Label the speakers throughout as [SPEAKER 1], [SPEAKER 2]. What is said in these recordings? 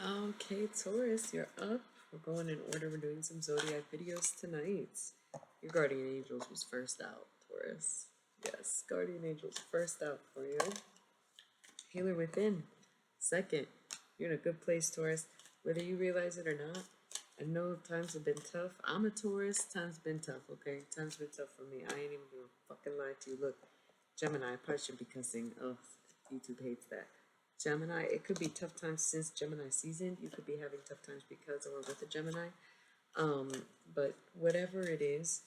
[SPEAKER 1] Okay, Taurus, you're up. We're going in order. We're doing some zodiac videos tonight. Your guardian angels was first out, Taurus. Yes, guardian angels first out for you. Healer within, second. You're in a good place, Taurus, whether you realize it or not. I know times have been tough. I'm a Taurus. Times been tough, okay? Times been tough for me. I ain't even gonna fucking lie to you. Look, Gemini, I probably should be cussing. Oh, YouTube hates that. Gemini, it could be tough times since Gemini season. You could be having tough times because or with a Gemini. But whatever it is,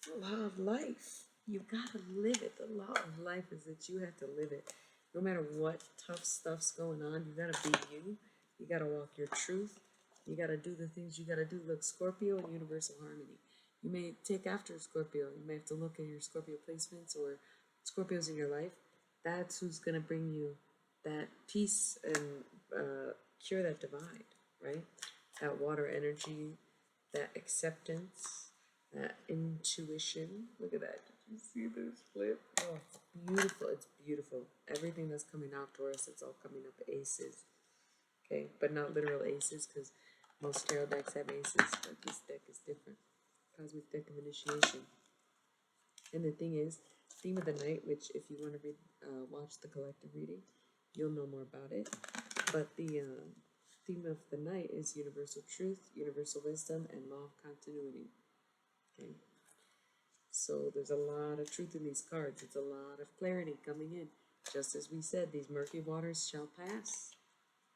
[SPEAKER 1] the law of life. You gotta live it. The law of life is that you have to live it. No matter what tough stuff's going on, you gotta be you. You gotta walk your truth. You gotta do the things you gotta do. Look, Scorpio and universal harmony. You may take after Scorpio. You may have to look at your Scorpio placements or Scorpios in your life. That's who's gonna bring you that peace and cure that divide, right? That water energy, that acceptance, that intuition. Look at that. Did you see this flip? Oh, it's beautiful. It's beautiful. Everything that's coming out, Taurus, it's all coming up aces. Okay, but not literal aces because most tarot decks have aces, but this deck is different. Cosmic deck of initiation. And the thing is, theme of the night, which if you want to read, watch the collective reading, you'll know more about it. But the theme of the night is universal truth, universal wisdom, and law of continuity. Okay. So there's a lot of truth in these cards. It's a lot of clarity coming in. Just as we said, these murky waters shall pass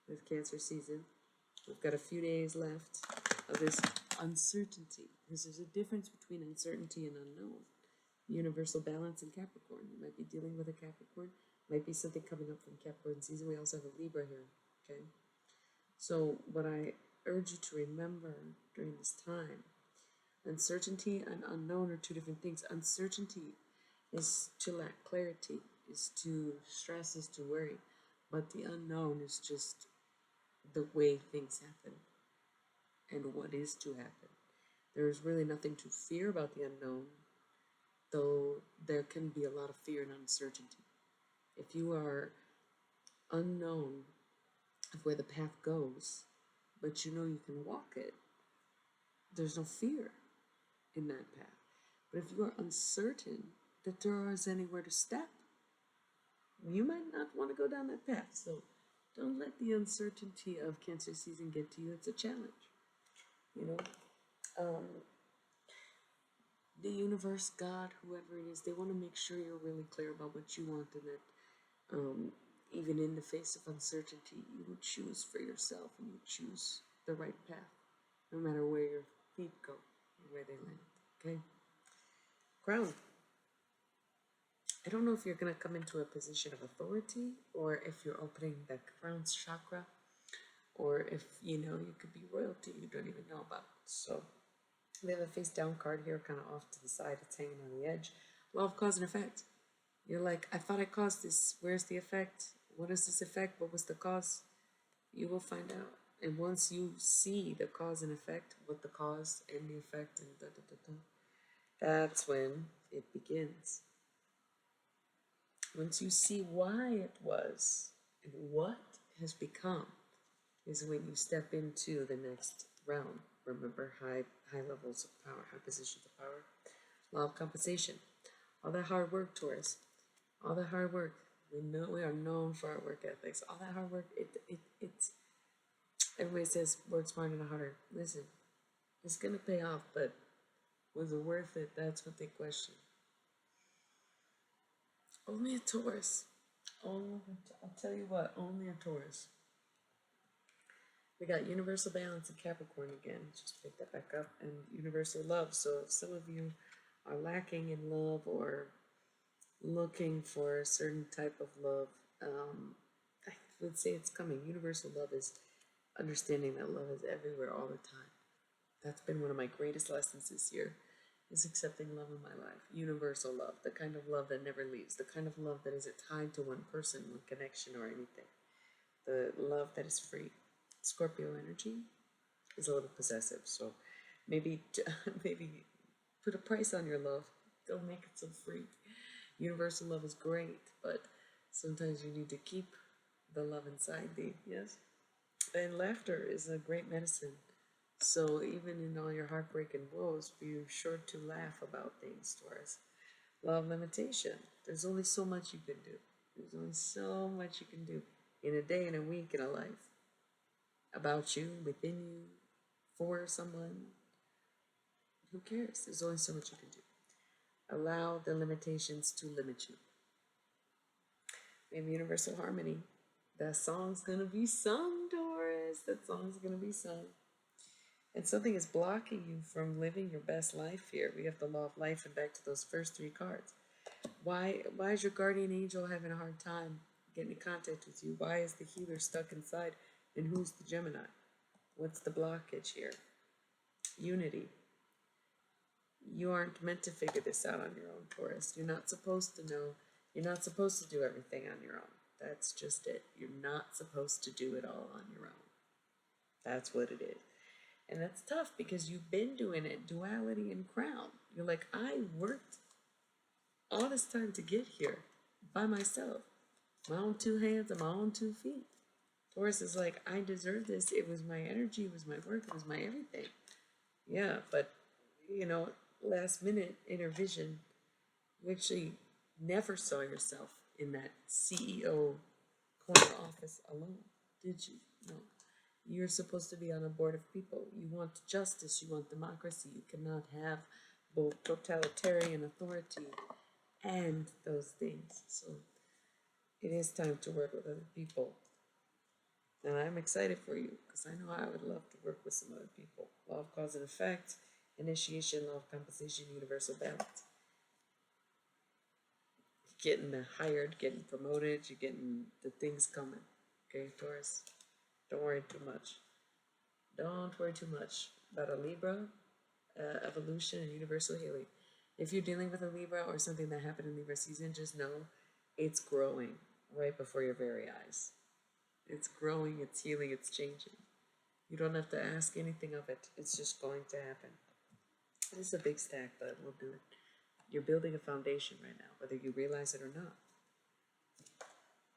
[SPEAKER 1] with Cancer season. We've got a few days left of this uncertainty. Because there's a difference between uncertainty and unknown. Universal balance in Capricorn. You might be dealing with a Capricorn. Might be something coming up from Capricorn season. We also have a Libra here. Okay. So what I urge you to remember during this time, uncertainty and unknown are two different things. Uncertainty is to lack clarity, is to stress, is to worry. But the unknown is just the way things happen and what is to happen. There's really nothing to fear about the unknown, though there can be a lot of fear and uncertainty. If you are unknown of where the path goes, but you know you can walk it, there's no fear in that path. But if you are uncertain that there is anywhere to step, you might not want to go down that path. So don't let the uncertainty of Cancer season get to you. It's a challenge. You know, the universe, God, whoever it is, they want to make sure you're really clear about what you want and that even in the face of uncertainty, you would choose for yourself and you choose the right path, no matter where your feet go or where they land. Okay? Crown. I don't know if you're going to come into a position of authority or if you're opening the crown's chakra or if, you could be royalty you don't even know about. So we have a face down card here, kind of off to the side. It's hanging on the edge. Law of cause and effect. You're like, I thought I caused this. Where's the effect? What is this effect? What was the cause? You will find out. And once you see the cause and effect, what the cause and the effect and that's when it begins. Once you see why it was and what has become is when you step into the next realm. Remember, high levels of power, high positions of power. Law of compensation. All that hard work, Taurus. All that hard work. We are known for our work ethics. All that hard work, it's everybody says work smarter and harder. Listen, it's gonna pay off, but was it worth it? That's what they question. Only a Taurus. I'll tell you what, only a Taurus. We got universal balance in Capricorn again. Just pick that back up. And universal love. So if some of you are lacking in love or looking for a certain type of love, I would say it's coming. Universal love is understanding that love is everywhere all the time. That's been one of my greatest lessons this year, is accepting love in my life. Universal love, the kind of love that never leaves, the kind of love that isn't tied to one person, one connection, or anything. The love that is free. Scorpio energy is a little possessive, so maybe put a price on your love. Don't make it so free. Universal love is great, but sometimes you need to keep the love inside thee. Yes. And laughter is a great medicine. So even in all your heartbreak and woes, be sure to laugh about things, Taurus. Law of limitation. There's only so much you can do. There's only so much you can do in a day, in a week, in a life. About you, within you, for someone. Who cares? There's only so much you can do. Allow the limitations to limit you. We have universal harmony. That song's gonna be sung, Taurus. That song's gonna be sung. And something is blocking you from living your best life here. We have the law of life and back to those first three cards. Why is your guardian angel having a hard time getting in contact with you? Why is the healer stuck inside? And who's the Gemini? What's the blockage here? Unity. You aren't meant to figure this out on your own, Taurus. You're not supposed to know. You're not supposed to do everything on your own. That's just it. You're not supposed to do it all on your own. That's what it is. And that's tough because you've been doing it, duality and crown. You're like, I worked all this time to get here by myself. My own two hands and my own 2 feet. Taurus is like, I deserve this. It was my energy, it was my work, it was my everything. Yeah, but, last minute inner vision, you actually never saw yourself in that CEO corner office alone, did you? No. You're supposed to be on a board of people. You want justice, you want democracy. You cannot have both totalitarian authority and those things. So it is time to work with other people. And I'm excited for you because I know I would love to work with some other people. Law of cause and effect, initiation, law of compensation, universal balance. Getting hired, getting promoted, you're getting the things coming. Okay, Taurus? Don't worry too much. Don't worry too much about a Libra, evolution, and universal healing. If you're dealing with a Libra or something that happened in Libra season, just know it's growing right before your very eyes. It's growing, it's healing, it's changing. You don't have to ask anything of it. It's just going to happen. This is a big stack, but we'll do it. You're building a foundation right now, whether you realize it or not.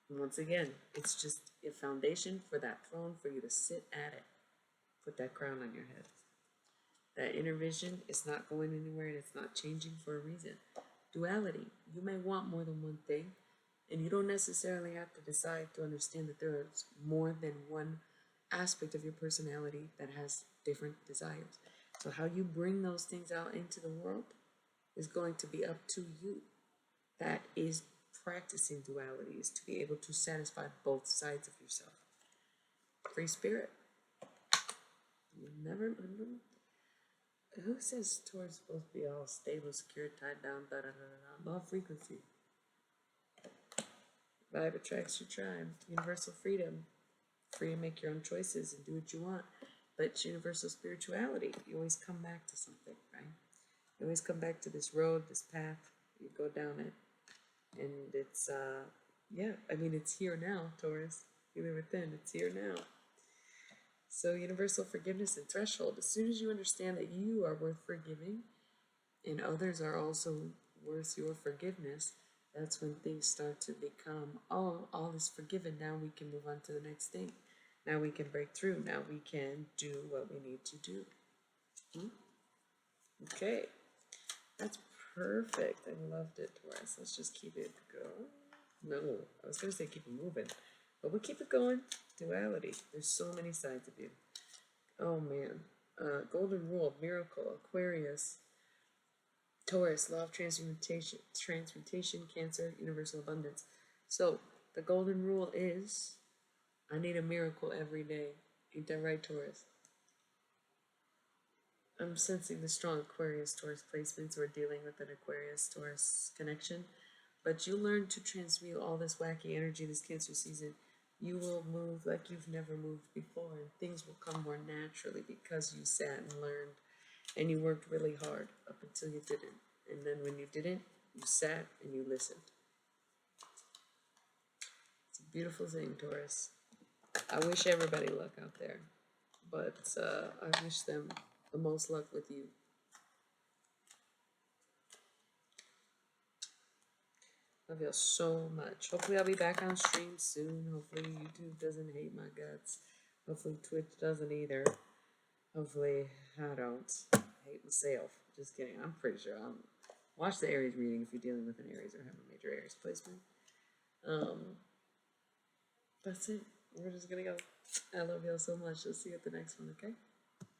[SPEAKER 1] And once again, it's just a foundation for that throne for you to sit at it. Put that crown on your head. That inner vision is not going anywhere and it's not changing for a reason. Duality. You may want more than one thing, and you don't necessarily have to decide to understand that there's more than one aspect of your personality that has different desires. So how you bring those things out into the world is going to be up to you. That is practicing duality, is to be able to satisfy both sides of yourself. Free spirit. You never. Who says Taurus is supposed to be all stable, secure, tied down, da da da da da? Law of frequency. Vibe attracts your tribe. Universal freedom. Free to make your own choices and do what you want. But universal spirituality. You always come back to something, right? You always come back to this road, this path. You go down it. And it's, it's here now, Taurus. You live within. It's here now. So universal forgiveness and threshold. As soon as you understand that you are worth forgiving and others are also worth your forgiveness, that's when things start to become, all is forgiven. Now we can move on to the next thing. Now we can break through. Now we can do what we need to do. Okay. That's perfect. I loved it, Taurus. Let's just keep it going. No, I was going to say keep it moving. But we'll keep it going. Duality. There's so many sides of you. Oh, man. Golden Rule, Miracle, Aquarius, Taurus, Law of Transmutation, Cancer, Universal Abundance. So, the Golden Rule is, I need a miracle every day. Ain't that right, Taurus? I'm sensing the strong Aquarius Taurus placements. We're dealing with an Aquarius Taurus connection. But you learn to transmute all this wacky energy this Cancer season. You will move like you've never moved before, and things will come more naturally because you sat and learned and you worked really hard up until you didn't. And then when you didn't, you sat and you listened. It's a beautiful thing, Taurus. I wish everybody luck out there, but I wish them the most luck with you. Love you so much. Hopefully I'll be back on stream soon. Hopefully YouTube doesn't hate my guts. Hopefully Twitch doesn't either. Hopefully I don't. I hate myself. Just kidding. I'm pretty sure. Watch the Aries reading if you're dealing with an Aries or have a major Aries placement. That's it. We're just gonna go. I love y'all so much. I'll see you at the next one, okay?